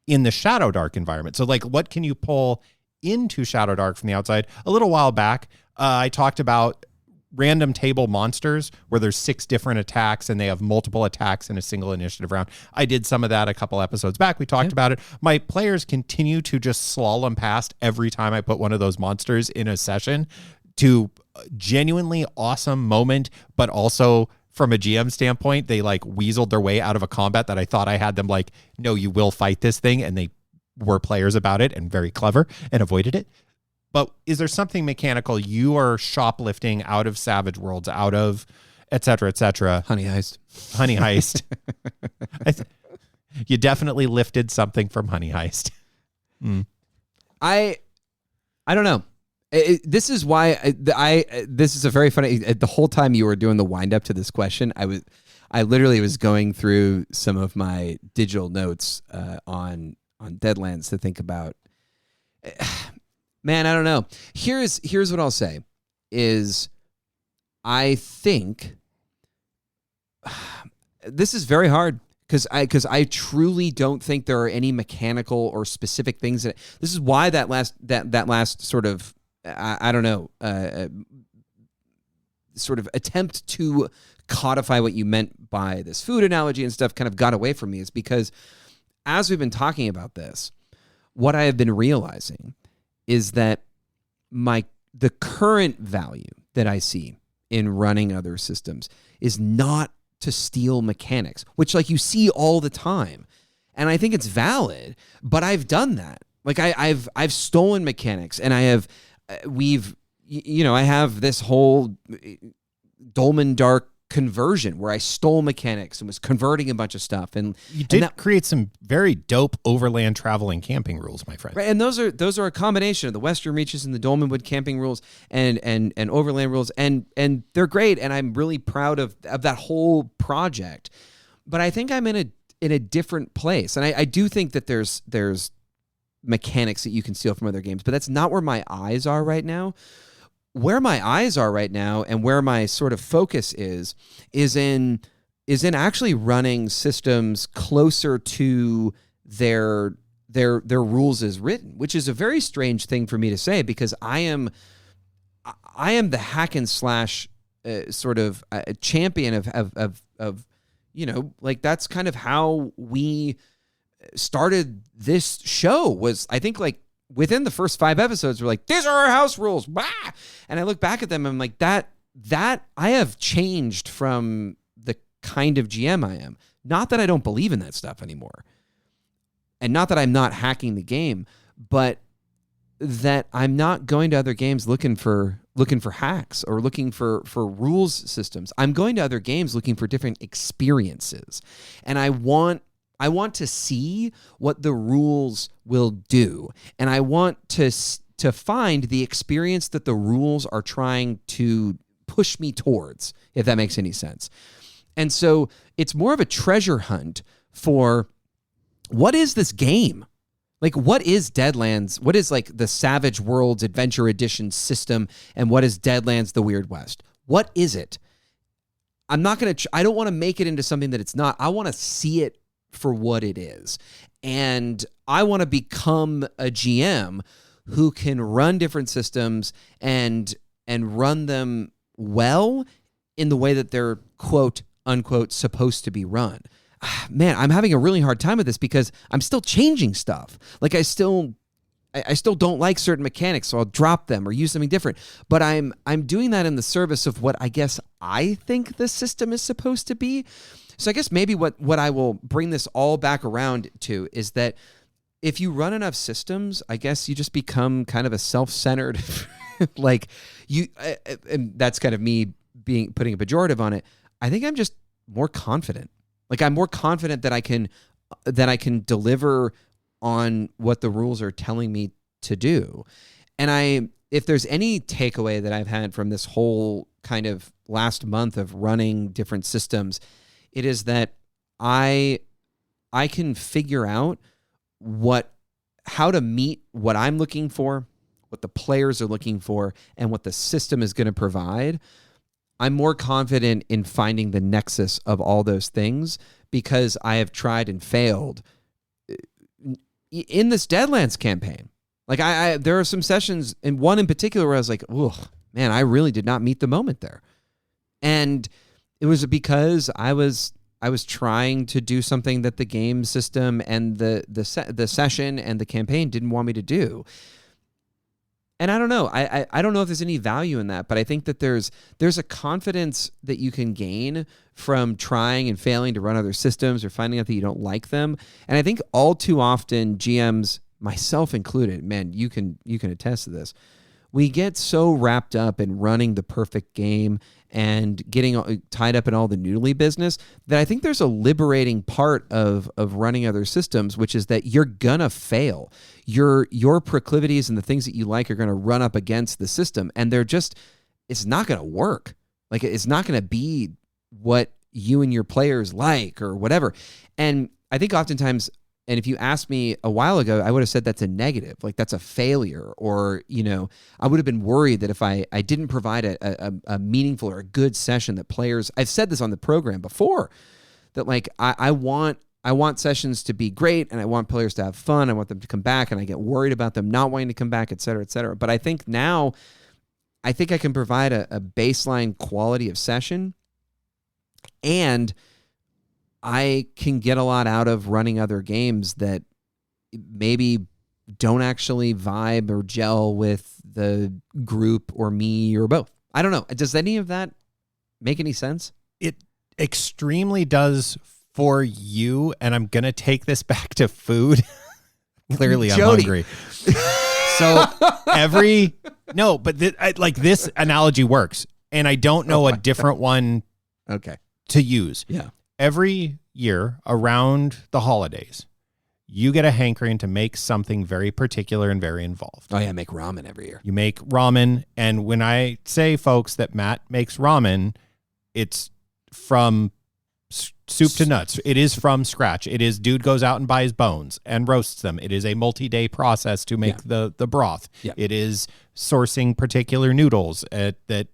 B: in the Shadowdark environment. So, like, what can you pull into Shadowdark from the outside? A little while back, I talked about random table monsters where there's 6 different attacks and they have multiple attacks in a single initiative round. I did some of that a couple episodes back. We talked about it. My players continue to just slalom past every time I put one of those monsters in a session, to genuinely awesome moment, but also from a GM standpoint, they like weaseled their way out of a combat that I thought I had them like, no, you will fight this thing. And they were players about it and very clever and avoided it. But is there something mechanical you are shoplifting out of Savage Worlds, out of et cetera,
A: Honey Heist.
B: You definitely lifted something from Honey Heist.
A: I don't know. This is why this is a very funny. The whole time you were doing the wind up to this question, I literally was going through some of my digital notes on Deadlands to think about. Man, I don't know. Here's what I'll say is, I think this is very hard because I truly don't think there are any mechanical or specific things that. This is why that last sort of. I don't know, sort of attempt to codify what you meant by this food analogy and stuff kind of got away from me, is because as we've been talking about this, what I have been realizing is that the current value that I see in running other systems is not to steal mechanics, which like you see all the time. And I think it's valid, but I've done that. Like I've stolen mechanics, and I have this whole Dolmen Dark conversion where I stole mechanics and was converting a bunch of stuff. And
B: you did create some very dope overland travel and camping rules, my friend.
A: Right, and those are a combination of the Western Reaches and the Dolmenwood camping rules and overland rules, and they're great, and I'm really proud of that whole project. But I think I'm in a different place, and I do think that there's mechanics that you can steal from other games, but that's not where my eyes are right now. Where my eyes are right now, and where my sort of focus is in actually running systems closer to their rules as written, which is a very strange thing for me to say, because I am the hack and slash sort of champion of like that's kind of how we started this show. Was I think like within the first 5 episodes, we're like, these are our house rules. Bah! And I look back at them, and I'm like, that I have changed from the kind of GM I am. Not that I don't believe in that stuff anymore, and not that I'm not hacking the game, but that I'm not going to other games looking for hacks or looking for rules systems. I'm going to other games looking for different experiences. And I want to see what the rules will do. And I want to find the experience that the rules are trying to push me towards, if that makes any sense. And so it's more of a treasure hunt for what is this game? Like, what is Deadlands? What is like the Savage Worlds Adventure Edition system? And what is Deadlands the Weird West? What is it? I don't want to make it into something that it's not. I want to see it for what it is. And I want to become a GM who can run different systems and run them well in the way that they're quote unquote supposed to be run. Man, I'm having a really hard time with this because I'm still changing stuff. Like I still don't like certain mechanics, so I'll drop them or use something different. But I'm doing that in the service of what I guess I think the system is supposed to be. So I guess maybe what I will bring this all back around to is that if you run enough systems, I guess you just become kind of a self-centered, like you, and that's kind of me putting a pejorative on it. I think I'm just more confident. Like I'm more confident that I can deliver on what the rules are telling me to do. And if there's any takeaway that I've had from this whole kind of last month of running different systems, it is that I can figure out how to meet what I'm looking for, what the players are looking for, and what the system is going to provide. I'm more confident in finding the nexus of all those things because I have tried and failed in this Deadlands campaign. Like there are some sessions, and one in particular where I was like, "Oh man, I really did not meet the moment there," and it was because I was trying to do something that the game system and the session and the campaign didn't want me to do. And I don't know. I don't know if there's any value in that, but I think that there's a confidence that you can gain from trying and failing to run other systems or finding out that you don't like them. And I think all too often GMs, myself included, man, you can attest to this. We get so wrapped up in running the perfect game and getting tied up in all the noodly business that I think there's a liberating part of running other systems, which is that you're gonna fail. Your proclivities and the things that you like are gonna run up against the system, and it's not gonna work. Like it's not gonna be what you and your players like or whatever. And I think oftentimes, and if you asked me a while ago, I would have said that's a negative, like that's a failure, or, I would have been worried that if I didn't provide a meaningful or a good session that players, I've said this on the program before, that like I want sessions to be great and I want players to have fun. I want them to come back, and I get worried about them not wanting to come back, et cetera, et cetera. But I think now, I think I can provide a baseline quality of session, and I can get a lot out of running other games that maybe don't actually vibe or gel with the group or me or both. I don't know. Does any of that make any sense?
B: It extremely does for you, and I'm going to take this back to food. Clearly, I'm
A: Jody.
B: hungry. So this analogy works, and I don't know a different one to use.
A: Yeah.
B: Every year around the holidays, you get a hankering to make something very particular and very involved.
A: Oh, yeah, I make ramen every year.
B: You make ramen, and when I say, folks, that Matt makes ramen, it's from soup to nuts. It is from scratch. It is dude goes out and buys bones and roasts them. It is a multi-day process to make the broth. Yeah. It is sourcing particular noodles that,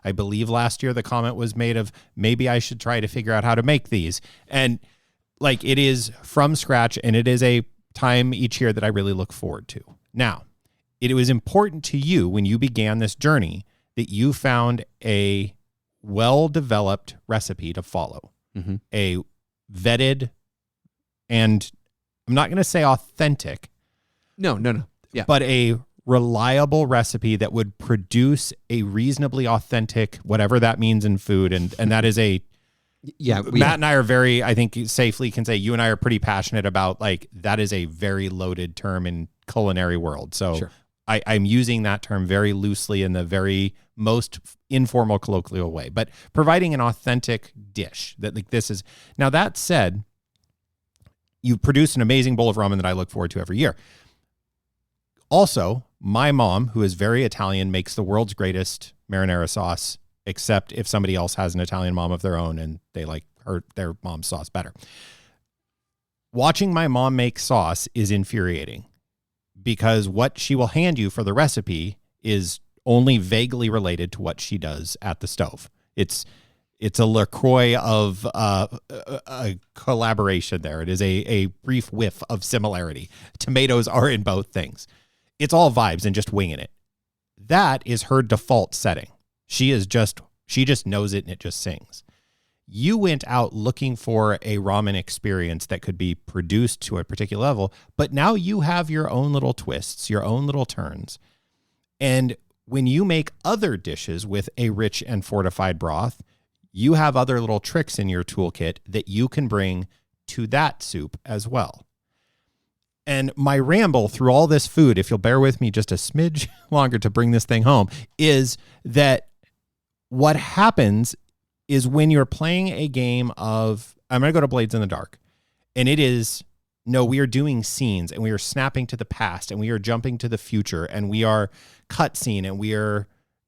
B: I believe last year the comment was made of maybe I should try to figure out how to make these. And like it is from scratch, and it is a time each year that I really look forward to. Now, it was important to you when you began this journey that you found a well-developed recipe to follow. Mm-hmm. A vetted, and I'm not going to say authentic.
A: No. Yeah.
B: But a reliable recipe that would produce a reasonably authentic, whatever that means in food. And that is Matt and I are very, I think safely can say you and I are pretty passionate about, like, that is a very loaded term in culinary world. So sure. I'm using that term very loosely in the very most informal, colloquial way, but providing an authentic dish that, like, this is. Now, that said, you produce an amazing bowl of ramen that I look forward to every year. Also, my mom, who is very Italian, makes the world's greatest marinara sauce, except if somebody else has an Italian mom of their own and they like their mom's sauce better. Watching my mom make sauce is infuriating, because what she will hand you for the recipe is only vaguely related to what she does at the stove. It's a LaCroix of a collaboration there. It is a brief whiff of similarity. Tomatoes are in both things. It's all vibes and just winging it. That is her default setting. She just knows it and it just sings. You went out looking for a ramen experience that could be produced to a particular level, but now you have your own little twists, your own little turns. And when you make other dishes with a rich and fortified broth, you have other little tricks in your toolkit that you can bring to that soup as well. And my ramble through all this food, if you'll bear with me just a smidge longer to bring this thing home, is that what happens is when you're playing a game of, I'm going to go to Blades in the Dark, and it is, no, we are doing scenes, and we are snapping to the past, and we are jumping to the future, and we are cutscene, and we are,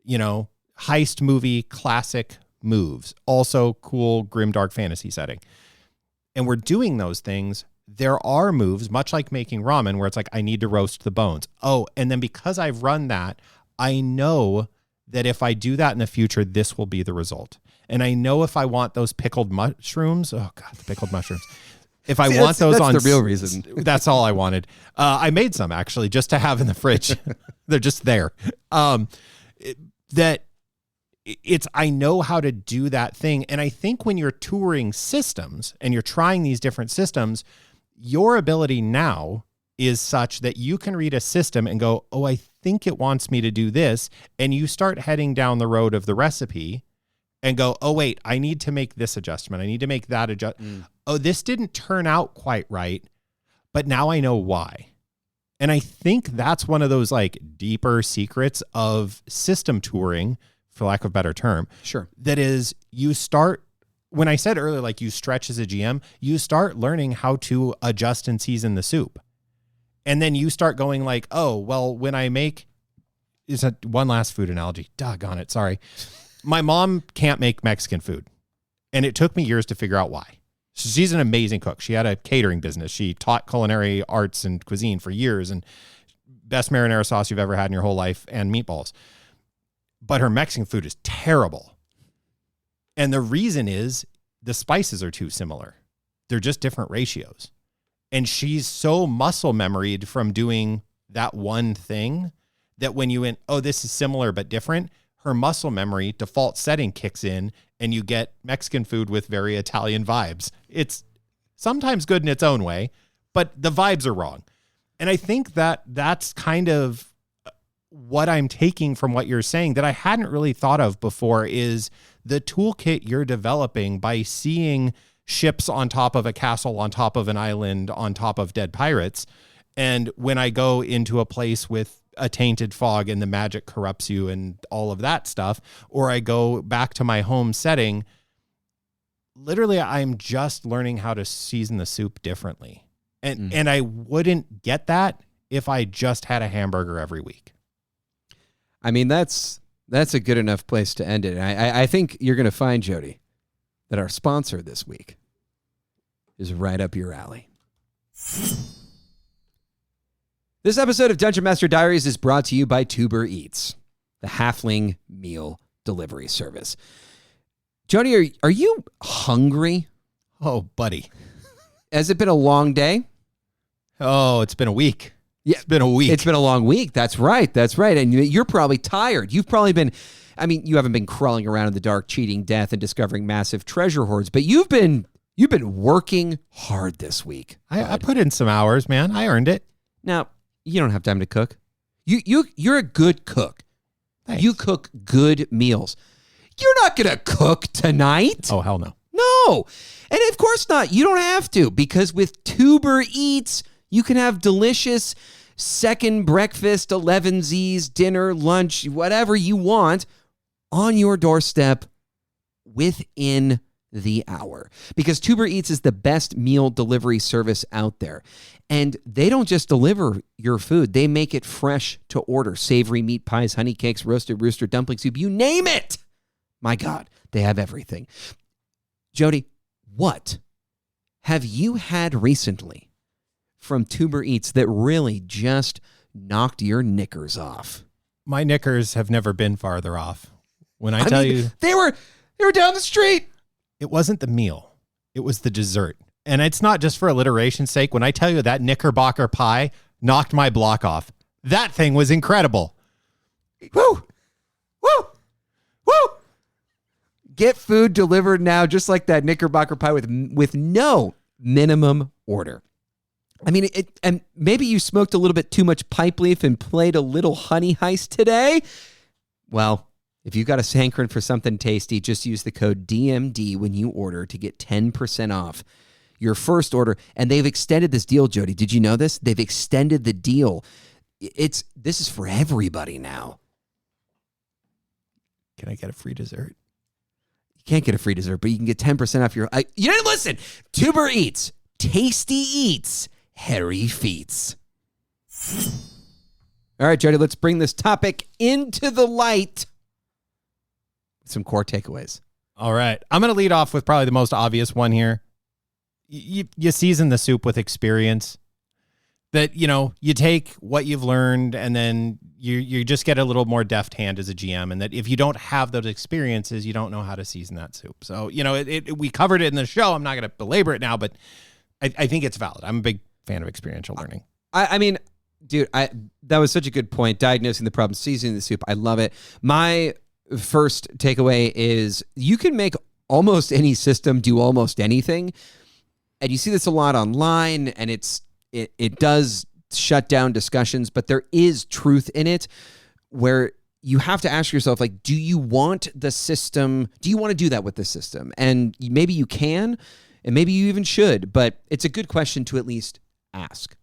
B: heist movie classic moves. Also cool, grim, dark fantasy setting. And we're doing those things. There are moves, much like making ramen, where it's like, I need to roast the bones. Oh, and then because I've run that, I know that if I do that in the future, this will be the result. And I know if I want those pickled mushrooms, oh God, the pickled mushrooms. If I want those
A: that's
B: on,
A: the real reason.
B: That's all I wanted. I made some actually just to have in the fridge. They're just there. I know how to do that thing. And I think when you're touring systems and you're trying these different systems, your ability now is such that you can read a system and go, oh, I think it wants me to do this. And you start heading down the road of the recipe and go, oh, wait, I need to make this adjustment. I need to make that adjustment. Oh, this didn't turn out quite right, but now I know why. And I think that's one of those like deeper secrets of system touring, for lack of a better term.
A: Sure.
B: That is, you start, when I said earlier, like you stretch as a GM, you start learning how to adjust and season the soup. And then you start going like, oh, well, when I make, is that one last food analogy? Doggone it. Sorry. My mom can't make Mexican food. And it took me years to figure out why. She's an amazing cook. She had a catering business. She taught culinary arts and cuisine for years, and best marinara sauce you've ever had in your whole life, and meatballs. But her Mexican food is terrible. And the reason is the spices are too similar. They're just different ratios. And she's so muscle memoried from doing that one thing that when you went, oh, this is similar but different, her muscle memory default setting kicks in and you get Mexican food with very Italian vibes. It's sometimes good in its own way, but the vibes are wrong. And I think that that's kind of what I'm taking from what you're saying that I hadn't really thought of before is the toolkit you're developing by seeing ships on top of a castle, on top of an island, on top of dead pirates. And when I go into a place with a tainted fog and the magic corrupts you and all of that stuff, or I go back to my home setting, literally I'm just learning how to season the soup differently. And I wouldn't get that if I just had a hamburger every week.
A: I mean, that's a good enough place to end it. And I think you're going to find, Jody, that our sponsor this week is right up your alley. This episode of Dungeon Master Diaries is brought to you by Tuber Eats, the halfling meal delivery service. Jody, are you hungry?
B: Oh, buddy.
A: Has it been a long day?
B: Oh, it's been a week.
A: Yeah,
B: it's been a week.
A: It's been a long week. That's right. And you're probably tired. You've probably been, I mean, you haven't been crawling around in the dark, cheating death and discovering massive treasure hoards, but you've been working hard this week.
B: I put in some hours, man. I earned it.
A: Now, you don't have time to cook. You're a good cook.
B: Thanks.
A: You cook good meals. You're not going to cook tonight.
B: Oh, hell no.
A: No. And of course not. You don't have to, because with Tuber Eats, you can have delicious second breakfast, 11Z's, dinner, lunch, whatever you want on your doorstep within the hour. Because Tuber Eats is the best meal delivery service out there. And they don't just deliver your food. They make it fresh to order. Savory meat pies, honey cakes, roasted rooster, dumpling soup, you name it. My God, they have everything. Jody, what have you had recently from Tuber Eats that really just knocked your knickers off?
B: My knickers have never been farther off. When I tell you,
A: they were down the street.
B: It wasn't the meal. It was the dessert. And it's not just for alliteration's sake. When I tell you that Knickerbocker pie knocked my block off, that thing was incredible.
A: Woo! Woo! Woo! Get food delivered now, just like that Knickerbocker pie with no minimum order. I mean, and maybe you smoked a little bit too much pipe leaf and played a little honey heist today. Well, if you've got a hankering for something tasty, just use the code DMD when you order to get 10% off your first order. And they've extended this deal, Jody. Did you know this? They've extended the deal. This is for everybody now.
B: Can I get a free dessert?
A: You can't get a free dessert, but you can get 10% off your... you didn't listen! Tuber Eats. Tasty eats. Hairy feats. All right, Jody, let's bring this topic into the light. Some core takeaways.
B: All right. I'm going to lead off with probably the most obvious one here. You season the soup with experience. That, you take what you've learned and then you just get a little more deft hand as a GM. And that if you don't have those experiences, you don't know how to season that soup. So, we covered it in the show. I'm not going to belabor it now, but I think it's valid. I'm a big fan of experiential learning.
A: I mean, dude, that was such a good point. Diagnosing the problem, seasoning the soup. I love it. My first takeaway is you can make almost any system do almost anything. And you see this a lot online, and it does shut down discussions, but there is truth in it where you have to ask yourself, like, do you want the system? Do you want to do that with the system? And maybe you can, and maybe you even should, but it's a good question to at least ask.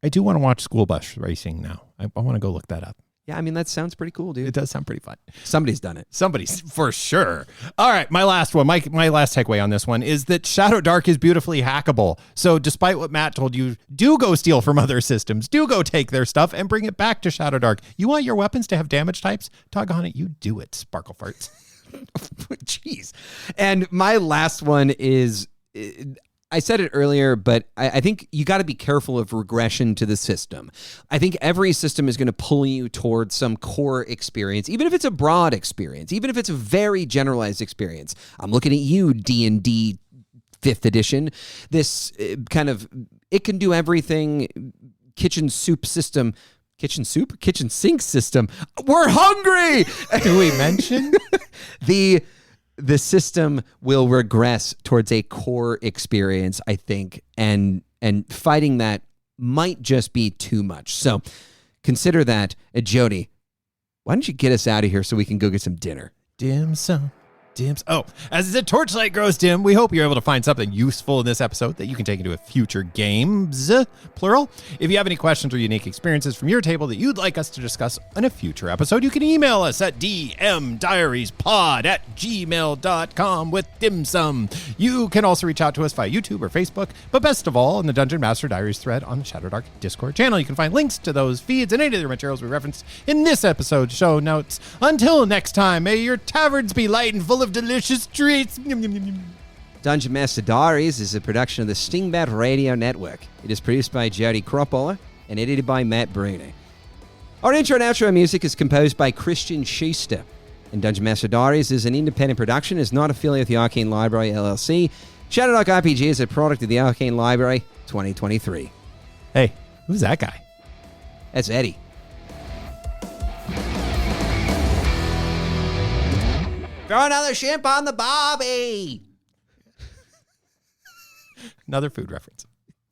B: I do want to watch school bus racing now. I want to go look that up.
A: Yeah, I mean, that sounds pretty cool, dude.
B: It does sound pretty fun.
A: Somebody's done it.
B: Somebody's, for sure. All right, my last one, my last takeaway on this one is that Shadowdark is beautifully hackable. So despite what Matt told you, do go steal from other systems. Do go take their stuff and bring it back to Shadowdark. You want your weapons to have damage types? Doggone it, you do it, Sparkle Farts.
A: Jeez. And my last one is... I said it earlier, but I think you got to be careful of regression to the system. I think every system is going to pull you towards some core experience, even if it's a broad experience, even if it's a very generalized experience. I'm looking at you, D&D 5th edition. This kind of, it can do everything, kitchen soup system kitchen soup, kitchen sink system. We're hungry.
B: Do we mention?
A: The system will regress towards a core experience, I think, and fighting that might just be too much. So consider that. Jody, why don't you get us out of here so we can go get some dinner?
B: Dim sum. Oh, as the torchlight grows dim, we hope you're able to find something useful in this episode that you can take into a future games, plural. If you have any questions or unique experiences from your table that you'd like us to discuss in a future episode, you can email us at dmdiariespod@gmail.com with dim sum. You can also reach out to us via YouTube or Facebook, but best of all, in the Dungeon Master Diaries thread on the Shadowdark Discord channel. You can find links to those feeds and any other materials we referenced in this episode's show notes. Until next time, may your taverns be light and full of delicious treats.
A: Dungeon Master Diaries is a production of the Stingbat Radio Network. It is produced by Jody Kropholler and edited by Matt Bruner. Our intro and outro music is composed by Christian Schuster. And Dungeon Master Diaries is an independent production, is not affiliated with the Arcane Library LLC. Shadowdark RPG is a product of the Arcane Library 2023.
B: Hey, who's that guy?
A: That's Eddie. Throw another shrimp on the barbie.
B: Another food reference.